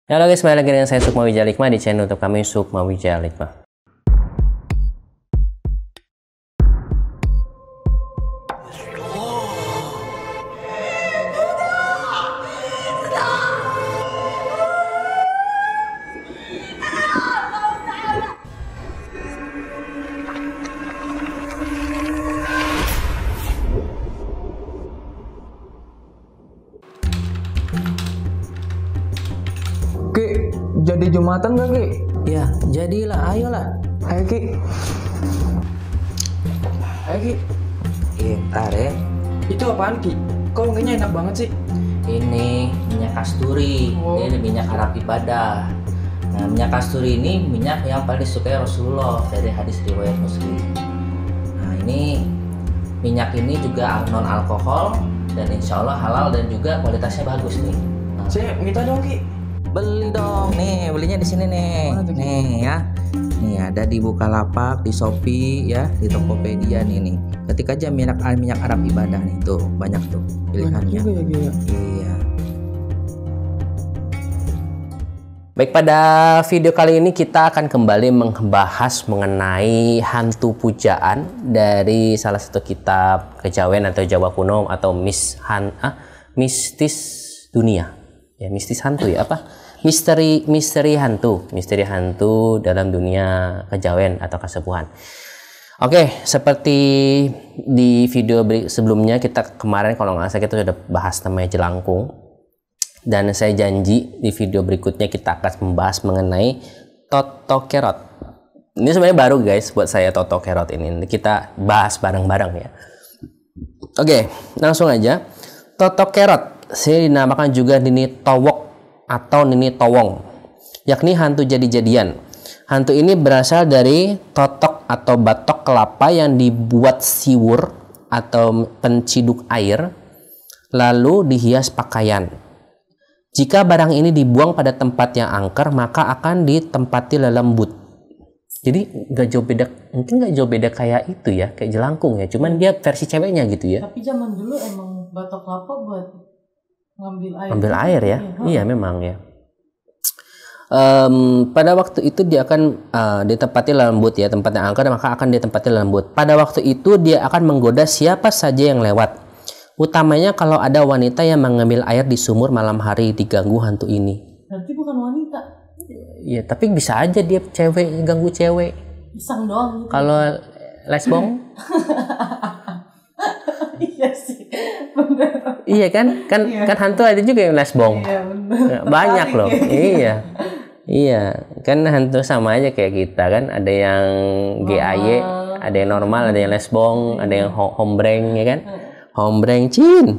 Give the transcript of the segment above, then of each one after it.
Halo guys, kembali lagi dengan saya Sukma Wijalikma di channel untuk kami Sukma Wijalikma. Ki, jadi Jumatan gak Ki? Ya, jadilah, ayolah. Ayo Ki. Ayo Ki. Ntar ya. Itu apaan Ki? Kok wanginya enak banget sih? Ini minyak kasturi. Oh. Ini minyak Arab ibadah. Nah, minyak kasturi ini minyak yang paling disukai Rasulullah dari hadis riwayat Muslim. Nah, ini minyak ini juga non alkohol dan insya Allah halal dan juga kualitasnya bagus nih. Nah, Saya minta dong Ki. beli dong, nih belinya di sini nih. Mana tuh, Ki? Nih ya. Nih ada di Bukalapak, di Shopee ya, di Tokopedia nih. Ketik aja minyak Arab ibadah nih, tuh banyak tuh pilihannya. Banyak juga ya Ki. Iya. Baik, pada video kali ini kita akan kembali membahas mengenai hantu pujaan dari salah satu kitab kejawen atau Jawa kuno atau mistis dunia. Ya, mistis hantu ya, apa? Misteri hantu dalam dunia kejawen atau kesepuhan. Oke, seperti di video sebelumnya kita kemarin kalau nggak salah kita sudah bahas namanya jelangkung. Dan saya janji di video berikutnya kita akan membahas mengenai totokerot. Ini sebenarnya baru guys buat saya totokerot ini. Kita bahas bareng-bareng ya. Oke, langsung aja. Totokerot saya dinamakan juga Nini Towok atau Nini Towong, yakni hantu jadi-jadian. Hantu ini berasal dari totok atau batok kelapa yang dibuat siwur atau penciduk air, lalu dihias pakaian. Jika barang ini dibuang pada tempat yang angker, maka akan ditempati lelembut. Jadi nggak jauh beda, mungkin nggak jauh beda kayak itu ya, kayak jelangkung ya. Cuman dia versi ceweknya gitu ya. Tapi zaman dulu emang batok kelapa buat ngambil air. Ambil air ya, iya memang ya. Pada waktu itu dia akan ditempati lembut ya, tempat yang angker maka akan ditempati lembut. Pada waktu itu dia akan menggoda siapa saja yang lewat. Utamanya kalau ada wanita yang mengambil air di sumur malam hari diganggu hantu ini. Berarti bukan wanita. Iya, tapi bisa aja dia cewek ganggu cewek. Iseng doang gitu. Kalau lesbong? Iya sih. Bener. Iya kan? Kan hantu ada juga yang lesbong. Iya bener. Banyak loh. Tertarik ya. Iya. Iya, kan hantu sama aja kayak kita kan, ada yang GAY, ada yang normal, ada yang lesbong, ada yang hombreng ya kan? Hombreng Cin.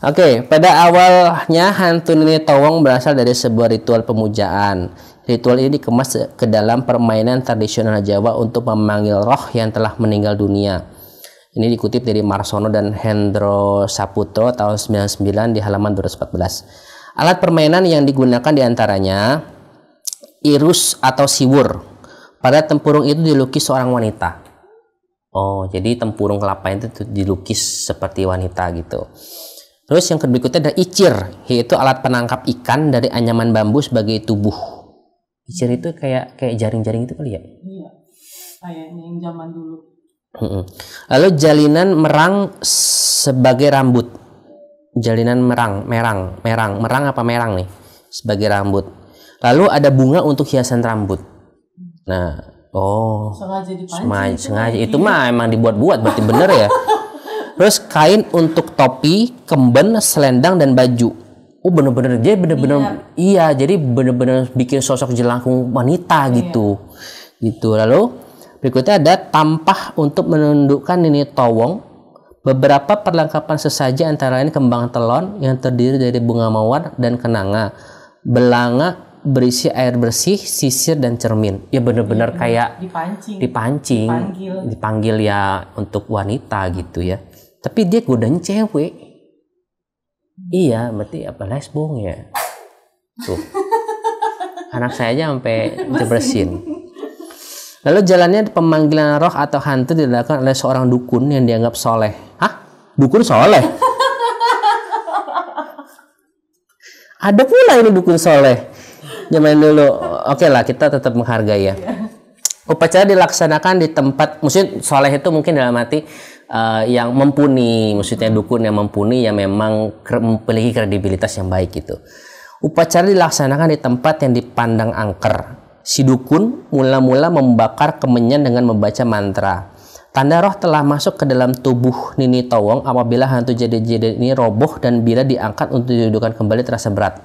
Oke, pada awalnya hantu Nini Towong berasal dari sebuah ritual pemujaan. Ritual ini dikemas ke dalam permainan tradisional Jawa untuk memanggil roh yang telah meninggal dunia. Ini dikutip dari Marsono dan Hendro Saputro tahun 99 di halaman 214. Alat permainan yang digunakan diantaranya irus atau siwur. Pada tempurung itu dilukis seorang wanita. Oh, jadi tempurung kelapa itu dilukis seperti wanita gitu. Terus yang berikutnya ada icir, yaitu alat penangkap ikan dari anyaman bambu sebagai tubuh. Icir itu kayak jaring-jaring itu kali ya? Iya. Kayaknya yang zaman dulu. Lalu jalinan merang sebagai rambut. Jalinan merang apa merang nih sebagai rambut. Lalu ada bunga untuk hiasan rambut. Nah, oh, Sengaja dipancing. sengaja itu mah emang dibuat-buat berarti bener ya. Terus kain untuk topi, kemben, selendang dan baju. Oh bener-bener dia bener-bener iya jadi bener-bener bikin sosok jelangkung wanita gitu. Gitu. Lalu berikutnya ada tampah untuk menundukkan Nini Towong. Beberapa perlengkapan sesaji antara lain kembang telon yang terdiri dari bunga mawar dan kenanga, belanga berisi air bersih, sisir dan cermin. Ya benar-benar kayak dipancing, dipanggil ya untuk wanita gitu ya. Tapi dia godanya cewek. Iya, berarti apa lesbong ya? Tuh. Anak saya aja sampai dibersihin. Lalu jalannya pemanggilan roh atau hantu dilakukan oleh seorang dukun yang dianggap soleh. Hah? Dukun soleh? Ada pula ini dukun soleh. Zaman dulu. Oke lah, kita tetap menghargai ya. Upacara dilaksanakan di tempat, maksudnya soleh itu mungkin dalam arti yang mumpuni, maksudnya dukun yang mumpuni yang memang memiliki kredibilitas yang baik gitu. Upacara dilaksanakan di tempat yang dipandang angker. Si dukun mula-mula membakar kemenyan dengan membaca mantra. Tanda roh telah masuk ke dalam tubuh Nini Towong apabila hantu jadi-jadi ini roboh dan bila diangkat untuk didudukan kembali terasa berat.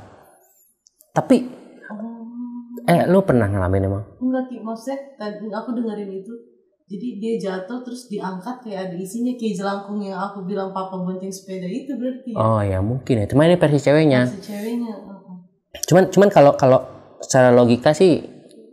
Tapi lu pernah ngalamin emang? Enggak, Ki. Maksudnya tadi aku dengerin itu. Jadi dia jatuh terus diangkat kayak ada isinya kayak jelangkung yang aku bilang papa bonceng sepeda itu berarti. Oh ya mungkin ya. Cuma ini versi ceweknya. Versi ceweknya. Cuman kalau secara logika sih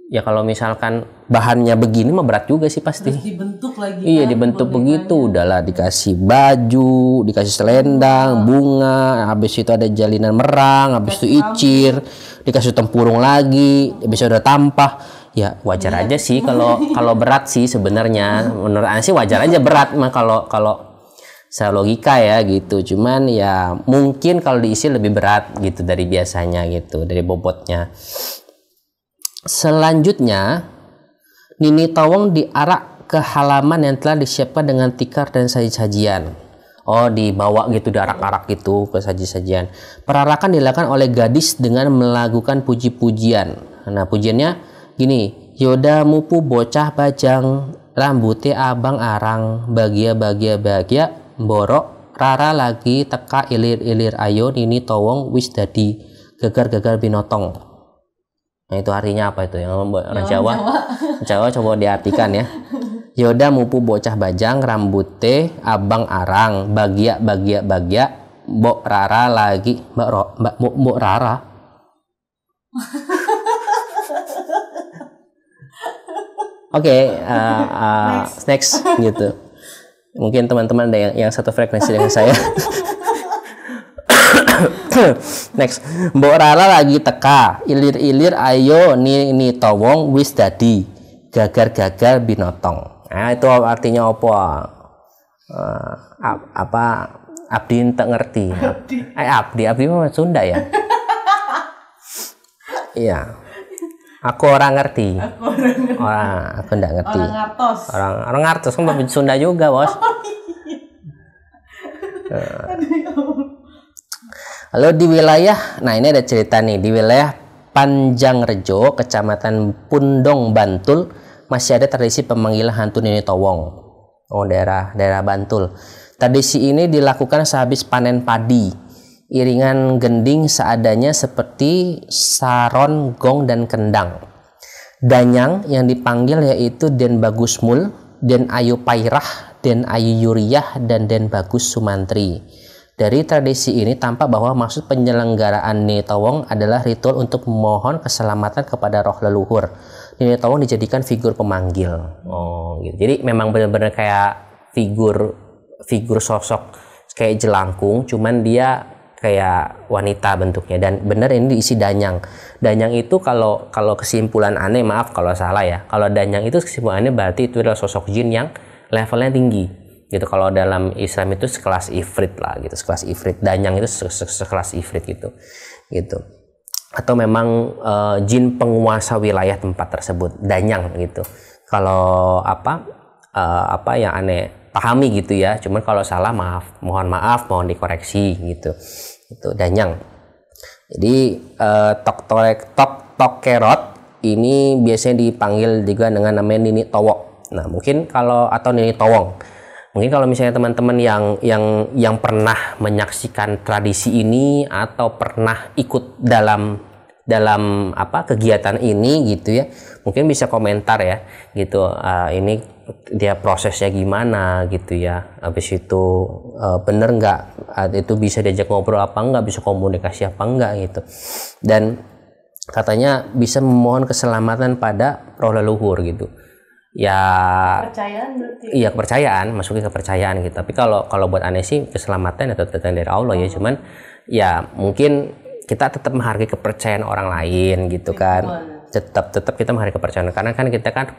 ya kalau misalkan bahannya begini mah berat juga sih pasti. Terus dibentuk lagi. Iya kan, dibentuk bonekanya. begitu, udahlah dikasih baju, dikasih selendang, bunga, habis itu ada jalinan merang, habis itu icir, dikasih tempurung lagi, habis itu ada tampah. Ya wajar aja sih kalau berat sih sebenarnya. Menurut Ana sih wajar aja berat mah kalau secara logika ya gitu. Cuman ya mungkin kalau diisi lebih berat gitu dari biasanya gitu, dari bobotnya. Selanjutnya Nini Towong diarak ke halaman yang telah disiapkan dengan tikar dan saji-sajian. Oh, dibawa gitu, diarak-arak gitu ke saji-sajian. Perarakan dilakukan oleh gadis dengan melakukan puji-pujian. Nah, pujiannya gini, Yoda mupu bocah bajang, rambutnya abang arang, bahagia, borok, rara lagi teka ilir-ilir ayo Nini Towong wis dadi gegar-gegar binotong. Nah itu artinya apa itu yang orang Jawa? Jawa coba diartikan ya. Yoda mupu bocah bajang, rambute abang arang, bahagia, mbok rara lagi, mbok rara. Oke, next gitu. Mungkin teman-teman ada yang satu frekuensi dengan saya. Next, Mbok Rara lagi teka, ilir-ilir ayo Nini Towong wis dadi gagar-gagar binotong. Nah itu artinya apa? Abdi tak ngerti. Abdi mah Sunda ya. Iya. Aku orang ngerti. Aku enggak ngerti. Orang ngartos kan bahasa Sunda juga, Bos. Lalu di wilayah, nah ini ada cerita nih, di wilayah Panjangrejo, Kecamatan Pundong, Bantul, masih ada tradisi pemanggilan hantu Nini Towong. Oh, daerah Bantul. Tradisi ini dilakukan sehabis panen padi. Iringan gending seadanya seperti saron, gong, dan kendang. Danyang yang dipanggil yaitu Den Bagus Mul, Den Ayu Pairah, Den Ayu Yuriyah, dan Den Bagus Sumantri. Dari tradisi ini tampak bahwa maksud penyelenggaraan Nini Towong adalah ritual untuk memohon keselamatan kepada roh leluhur. Nini Towong dijadikan figur pemanggil. Oh, gitu. Jadi memang benar-benar kayak figur sosok kayak jelangkung, cuman dia kayak wanita bentuknya, dan benar ini diisi danyang. Danyang itu kalau kesimpulan aneh, maaf kalau salah ya. Kalau danyang itu kesimpulannya berarti itu adalah sosok jin yang levelnya tinggi. Gitu, kalau dalam Islam itu sekelas ifrit lah gitu, sekelas ifrit. Danyang itu sekelas ifrit gitu atau memang jin penguasa wilayah tempat tersebut, danyang gitu. Kalau apa yang aneh pahami gitu ya, cuman kalau salah mohon maaf, mohon dikoreksi gitu. Itu danyang. Jadi tok kerot ini biasanya dipanggil juga dengan namanya Nini Towong. Nah mungkin atau Nini Towong. Mungkin kalau misalnya teman-teman yang pernah menyaksikan tradisi ini atau pernah ikut dalam kegiatan ini gitu ya, mungkin bisa komentar ya gitu, ini dia prosesnya gimana gitu ya, habis itu bener nggak itu bisa diajak ngobrol apa enggak, bisa komunikasi apa enggak gitu, dan katanya bisa memohon keselamatan pada roh leluhur gitu. Ya Kepercayaan berarti. Iya, kepercayaan, masuknya kepercayaan gitu. Tapi kalau buat aneh sih keselamatan atau datang dari Allah ya, cuman ya mungkin kita tetap menghargai kepercayaan orang lain gitu kan. Tetap kita menghargai kepercayaan, karena kan kita kan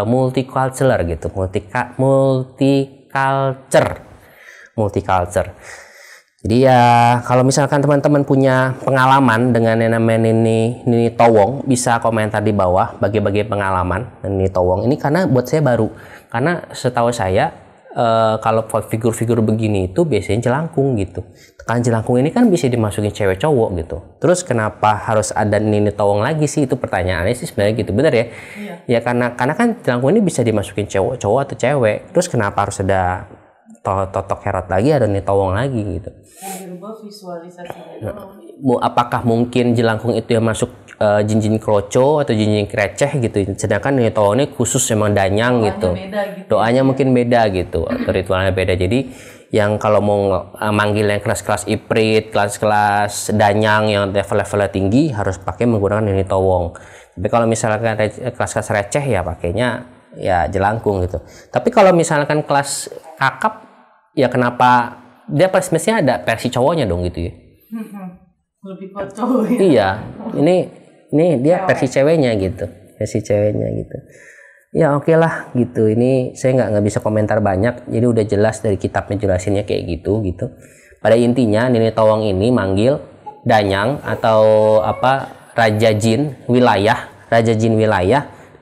multicultural gitu, multicultural. Jadi ya kalau misalkan teman-teman punya pengalaman dengan yang namanya Nini Towong, bisa komentar di bawah bagi-bagi pengalaman Nini Towong ini, karena buat saya baru. Karena setahu saya kalau figur-figur begini itu biasanya jelangkung gitu. Kan jelangkung ini kan bisa dimasukin cewek cowok gitu. Terus kenapa harus ada Nini Towong lagi sih? Itu pertanyaannya sih sebenarnya gitu, bener ya? Iya. Ya karena kan jelangkung ini bisa dimasukin cowok atau cewek. Terus kenapa harus ada Totok Herot lagi, ada Nini Towong lagi gitu? Yang berubah visualisasinya doang. Apakah mungkin jelangkung itu yang masuk jin-jin kroco atau jin-jin kreceh gitu, sedangkan Nini Towong ini khusus emang danyang gitu. Beda gitu. Doanya mungkin beda gitu, atau ritualnya beda. Jadi yang kalau mau manggil yang kelas-kelas Ifrit, kelas-kelas danyang yang level-levelnya tinggi harus pakai menggunakan Nini Towong. Tapi kalau misalkan kelas-kelas receh ya pakainya ya jelangkung gitu. Tapi kalau misalkan kelas kakap ya kenapa dia pas mestinya ada versi cowoknya dong gitu ya? Lebih kuat cowok ya. Iya, ini dia versi ceweknya gitu, versi ceweknya gitu. Ya oke lah gitu. Ini saya nggak bisa komentar banyak. Jadi udah jelas dari kitabnya jelasinnya kayak gitu. Pada intinya Nini Towong ini manggil danyang atau apa raja jin wilayah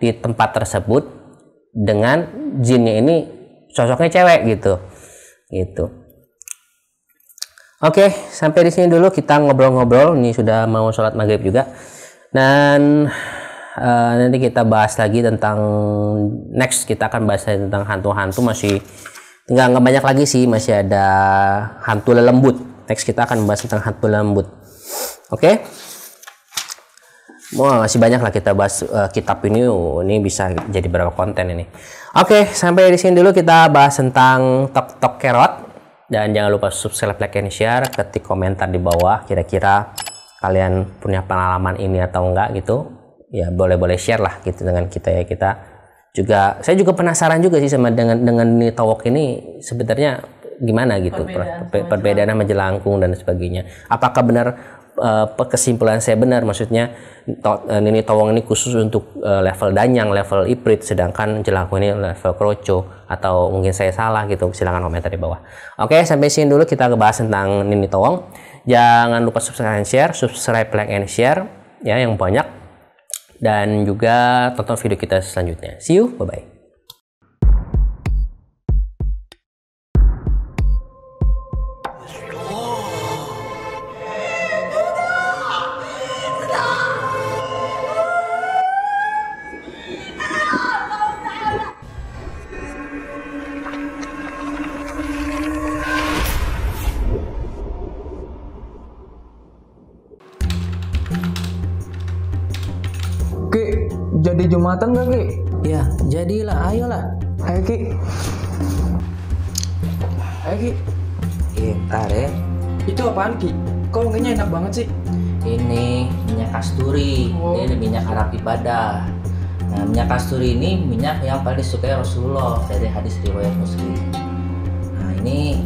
di tempat tersebut dengan jinnya ini sosoknya cewek gitu. Oke, sampai di sini dulu kita ngobrol-ngobrol. Ini sudah mau sholat maghrib juga. Dan nanti kita bahas lagi tentang kita akan bahas tentang hantu-hantu. Masih nggak banyak lagi sih, masih ada hantu lelembut. Next kita akan bahas tentang hantu lelembut. Oke? Masih banyak lah kita bahas kitab ini. Ini bisa jadi berapa konten ini. Oke, sampai di sini dulu kita bahas tentang Totok Herot. Dan jangan lupa subscribe, like, and share. Ketik komentar di bawah kira-kira kalian punya pengalaman ini atau enggak gitu. Ya boleh share lah gitu dengan kita ya. Saya juga penasaran juga sih sama dengan Nini Towong ini sebenarnya gimana gitu perbedaan sama jelangkung dan sebagainya. Apakah benar kesimpulan saya benar, maksudnya Nini Towong ini khusus untuk level danyang, level Ifrit, sedangkan jelangkung ini level kroco, atau mungkin saya salah gitu? Silahkan komentar di bawah. Oke, sampai sini dulu kita ngebahas tentang Nini Towong. Jangan lupa subscribe, like and share ya yang banyak, dan juga tonton video kita selanjutnya. See you, bye bye. Ki, jadi Jumatan gak Ki? Ya, jadilah, ayolah. Ayo Ki. Ntar ya. Itu apaan Ki? Kok wanginya enak banget sih? Ini minyak kasturi. Ini ada minyak Arab ibadah. Nah, minyak kasturi ini minyak yang paling disukai Rasulullah dari hadis riwayat Muslim. Nah, ini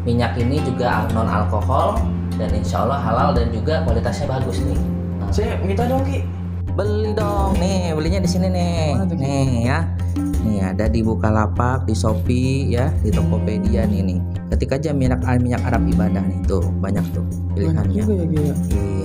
minyak ini juga non alkohol dan insya Allah halal dan juga kualitasnya bagus nih. Nah, Saya minta dong Ki. beli dong, nih belinya di sini nih. Mana tuh, Ki? Nih ya. Nih ada di Bukalapak, di Shopee ya, di Tokopedia nih. Ketik aja minyak Arab ibadah nih, tuh banyak tuh pilihannya. Banyak juga ya Ki ya. Iya.